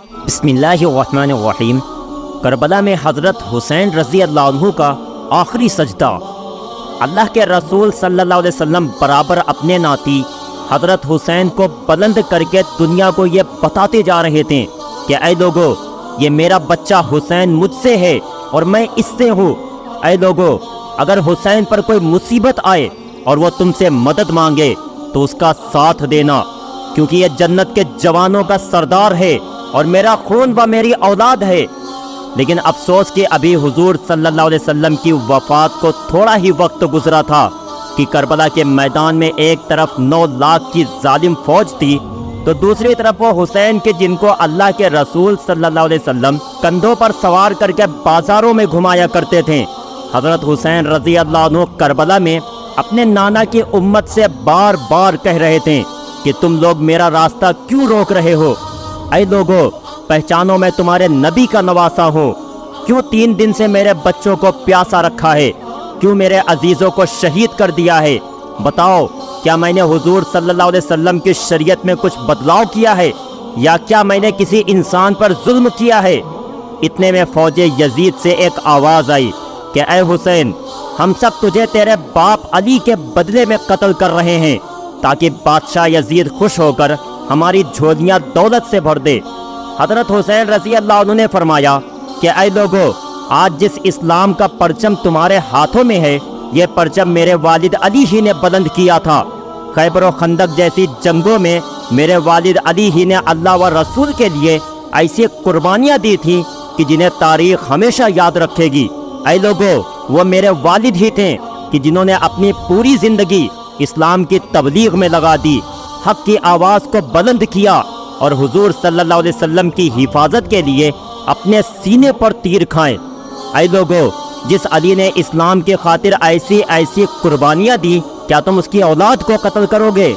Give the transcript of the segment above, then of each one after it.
بسم اللہ الرحمن الرحیم۔ کربلا میں حضرت حسین رضی اللہ عنہ کا آخری سجدہ۔ اللہ کے رسول صلی اللہ علیہ وسلم برابر اپنے ناتی حضرت حسین کو بلند کر کے دنیا کو یہ بتاتے جا رہے تھے کہ اے لوگو، یہ میرا بچہ حسین مجھ سے ہے اور میں اس سے ہوں۔ اے لوگو، اگر حسین پر کوئی مصیبت آئے اور وہ تم سے مدد مانگے تو اس کا ساتھ دینا، کیونکہ یہ جنت کے جوانوں کا سردار ہے اور میرا خون و میری اولاد ہے۔ لیکن افسوس کہ ابھی حضور صلی اللہ علیہ وسلم کی وفات کو تھوڑا ہی وقت گزرا تھا کہ کربلا کے میدان میں ایک طرف 9 لاکھ کی ظالم فوج تھی تو دوسری طرف وہ حسین کے جن کو اللہ کے رسول صلی اللہ علیہ وسلم کندھوں پر سوار کر کے بازاروں میں گھمایا کرتے تھے۔ حضرت حسین رضی اللہ عنہ کربلا میں اپنے نانا کی امت سے بار بار کہہ رہے تھے کہ تم لوگ میرا راستہ کیوں روک رہے ہو؟ اے لوگو، پہچانو میں تمہارے نبی کا نواسا ہوں۔ کیوں 3 دن سے میرے بچوں کو پیاسا رکھا ہے؟ کیوں میرے عزیزوں کو شہید کر دیا ہے؟ بتاؤ، کیا میں نے حضور صلی اللہ علیہ وسلم کی شریعت میں کچھ بدلاؤ کیا ہے یا کیا میں نے کسی انسان پر ظلم کیا ہے؟ اتنے میں فوج یزید سے ایک آواز آئی کہ اے حسین، ہم سب تجھے تیرے باپ علی کے بدلے میں قتل کر رہے ہیں تاکہ بادشاہ یزید خوش ہو کر ہماری جھولیاں دولت سے بھر دے۔ حضرت حسین رضی اللہ عنہ نے فرمایا کہ اے لوگو، آج جس اسلام کا پرچم تمہارے ہاتھوں میں ہے، یہ پرچم میرے والد علی ہی نے بلند کیا تھا۔ خیبر و خندق جیسی جنگوں میں میرے والد علی ہی نے اللہ و رسول کے لیے ایسی قربانیاں دی تھیں کہ جنہیں تاریخ ہمیشہ یاد رکھے گی۔ اے لوگو، وہ میرے والد ہی تھے کہ جنہوں نے اپنی پوری زندگی اسلام کی تبلیغ میں لگا دی، حق کی آواز کو بلند کیا اور حضور صلی اللہ علیہ وسلم کی حفاظت کے لیے اپنے سینے پر تیر کھائے۔ اے لوگو، جس علی نے اسلام کی خاطر ایسی قربانیاں دی، کیا تم اس کی اولاد کو قتل کرو گے؟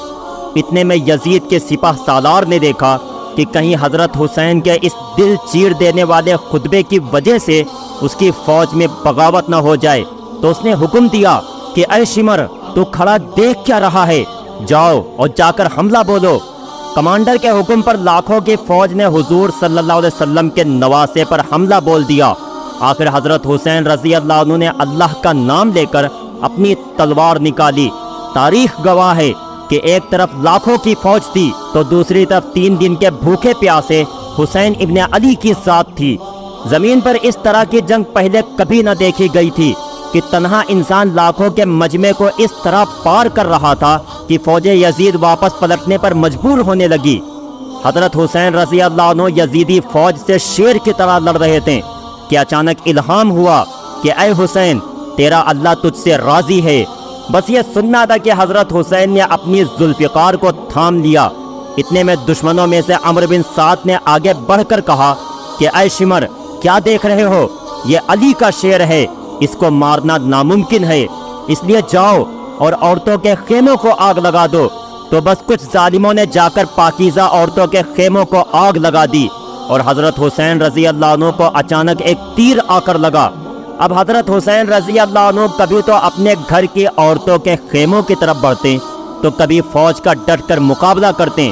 اتنے میں یزید کے سپہ سالار نے دیکھا کہ کہیں حضرت حسین کے اس دل چیر دینے والے خطبے کی وجہ سے اس کی فوج میں بغاوت نہ ہو جائے، تو اس نے حکم دیا کہ اے شمر، تو کھڑا دیکھ کیا رہا ہے؟ جاؤ اور جا کر حملہ بولو۔ کمانڈر کے حکم پر لاکھوں کی فوج نے حضور صلی اللہ علیہ وسلم کے نواسے پر حملہ بول دیا۔ آخر حضرت حسین رضی اللہ عنہ نے اللہ کا نام لے کر اپنی تلوار نکالی۔ تاریخ گواہ ہے کہ ایک طرف لاکھوں کی فوج تھی تو دوسری طرف 3 دن کے بھوکے پیاسے حسین ابن علی کی ذات تھی۔ زمین پر اس طرح کی جنگ پہلے کبھی نہ دیکھی گئی تھی کہ تنہا انسان لاکھوں کے مجمع کو اس طرح پار کر رہا تھا کہ فوج یزید واپس پلٹنے پر مجبور ہونے لگی۔ حضرت حسین رضی اللہ عنہ یزیدی فوج سے شیر کی طرح لڑ رہے تھے کہ اچانک الہام ہوا کہ اے حسین، تیرا اللہ تجھ سے راضی ہے۔ بس یہ سننا تھا کہ حضرت حسین نے اپنی ذوالفقار کو تھام لیا۔ اتنے میں دشمنوں میں سے عمرو بن سعد نے آگے بڑھ کر کہا کہ اے شمر، کیا دیکھ رہے ہو؟ یہ علی کا شیر ہے، اس کو مارنا ناممکن ہے، اس لیے جاؤ اور عورتوں کے خیموں کو آگ لگا دو۔ تو بس کچھ ظالموں نے جا کر پاکیزہ عورتوں کے خیموں کو آگ لگا دی اور حضرت حسین رضی اللہ عنہ کو اچانک ایک تیر آ کر لگا۔ اب حضرت حسین رضی اللہ عنہ کبھی تو اپنے گھر کی عورتوں کے خیموں کی طرف بڑھتے تو کبھی فوج کا ڈٹ کر مقابلہ کرتے۔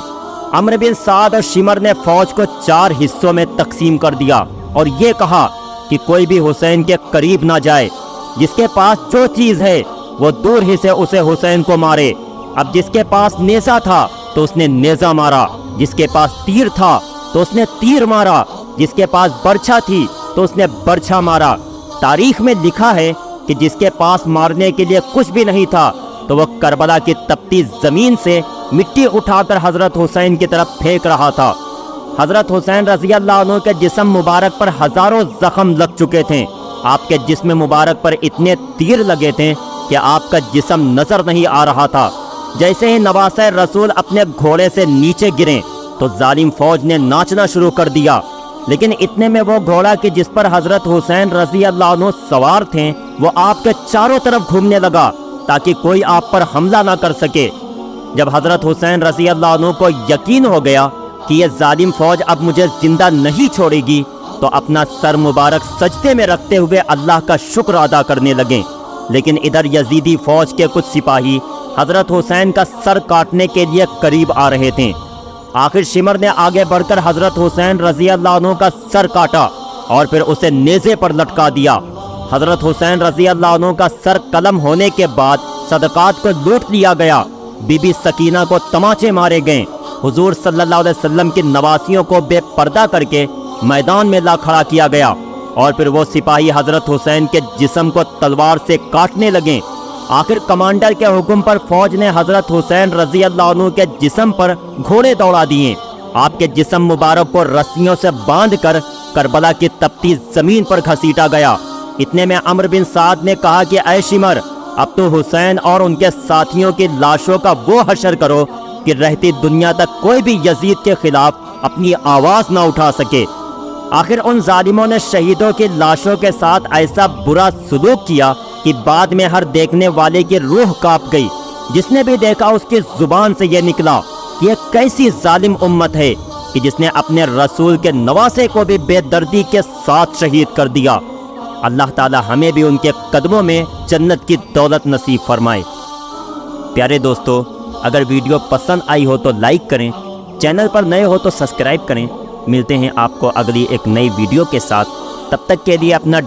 عمرو بن سعد اور شمر نے فوج کو 4 حصوں میں تقسیم کر دیا اور یہ کہا کہ کوئی بھی حسین کے قریب نہ جائے، جس کے پاس جو چیز ہے وہ دور ہی سے اسے حسین کو مارے۔ اب جس کے پاس نیزہ تھا تو اس نے نیزہ مارا، جس کے پاس تیر تھا تو اس نے تیر مارا، جس کے پاس برچھا تھی تو اس نے برچھا مارا۔ تاریخ میں لکھا ہے کہ جس کے پاس مارنے کے لیے کچھ بھی نہیں تھا تو وہ کربلا کی تپتی زمین سے مٹی اٹھا کر حضرت حسین کی طرف پھینک رہا تھا۔ حضرت حسین رضی اللہ عنہ کے جسم مبارک پر ہزاروں زخم لگ چکے تھے۔ آپ کے جسم مبارک پر اتنے تیر لگے تھے کہ آپ کا جسم نظر نہیں آ رہا تھا۔ جیسے ہی نواسہ رسول اپنے گھوڑے سے نیچے گرے تو ظالم فوج نے ناچنا شروع کر دیا، لیکن اتنے میں وہ گھوڑا کہ جس پر حضرت حسین رضی اللہ عنہ سوار تھے وہ آپ کے چاروں طرف گھومنے لگا تاکہ کوئی آپ پر حملہ نہ کر سکے۔ جب حضرت حسین رضی اللہ عنہ کو یقین ہو گیا کہ یہ ظالم فوج اب مجھے زندہ نہیں چھوڑے گی تو اپنا سر مبارک سجدے میں رکھتے ہوئے اللہ کا شکر ادا کرنے لگے۔ لیکن ادھر یزیدی فوج کے کچھ سپاہی حضرت حسین کا سر کاٹنے کے لیے قریب آ رہے تھے۔ آخر شمر نے آگے بڑھ کر حضرت حسین رضی اللہ عنہ کا سر کاٹا اور پھر اسے نیزے پر لٹکا دیا۔ حضرت حسین رضی اللہ عنہ کا سر قلم ہونے کے بعد صدقات کو لوٹ لیا گیا۔ بی بی سکینہ کو تماچے مارے گئے۔ حضور صلی اللہ علیہ وسلم کی نواسیوں کو بے پردہ کر کے میدان میں لا کھڑا کیا گیا اور پھر وہ سپاہی حضرت حسین کے جسم کو تلوار سے کاٹنے لگے۔ آخر کمانڈر کے حکم پر فوج نے حضرت حسین رضی اللہ عنہ کے جسم پر گھوڑے دوڑا دیے۔ آپ کے جسم مبارک کو رسیوں سے باندھ کر کربلا کی تپتی زمین پر گھسیٹا گیا۔ اتنے میں عمرو بن سعد نے کہا کہ اے شمر، اب تو حسین اور ان کے ساتھیوں کی لاشوں کا وہ حشر کرو کہ رہتی دنیا تک کوئی بھی یزید کے خلاف اپنی آواز نہ اٹھا سکے۔ آخر ان ظالموں نے شہیدوں کی لاشوں کے ساتھ ایسا برا سلوک کیا کہ بعد میں ہر دیکھنے والے کی روح کانپ گئی۔ جس نے بھی دیکھا اس کی زبان سے یہ نکلا کہ یہ کیسی ظالم امت ہے کہ جس نے اپنے رسول کے نواسے کو بھی بے دردی کے ساتھ شہید کر دیا۔ اللہ تعالی ہمیں بھی ان کے قدموں میں جنت کی دولت نصیب فرمائے۔ پیارے دوستو، اگر ویڈیو پسند آئی ہو تو لائک کریں، چینل پر نئے ہو تو سبسکرائب کریں۔ ملتے ہیں آپ کو اگلی ایک نئی ویڈیو کے ساتھ، تب تک کے لیے اپنا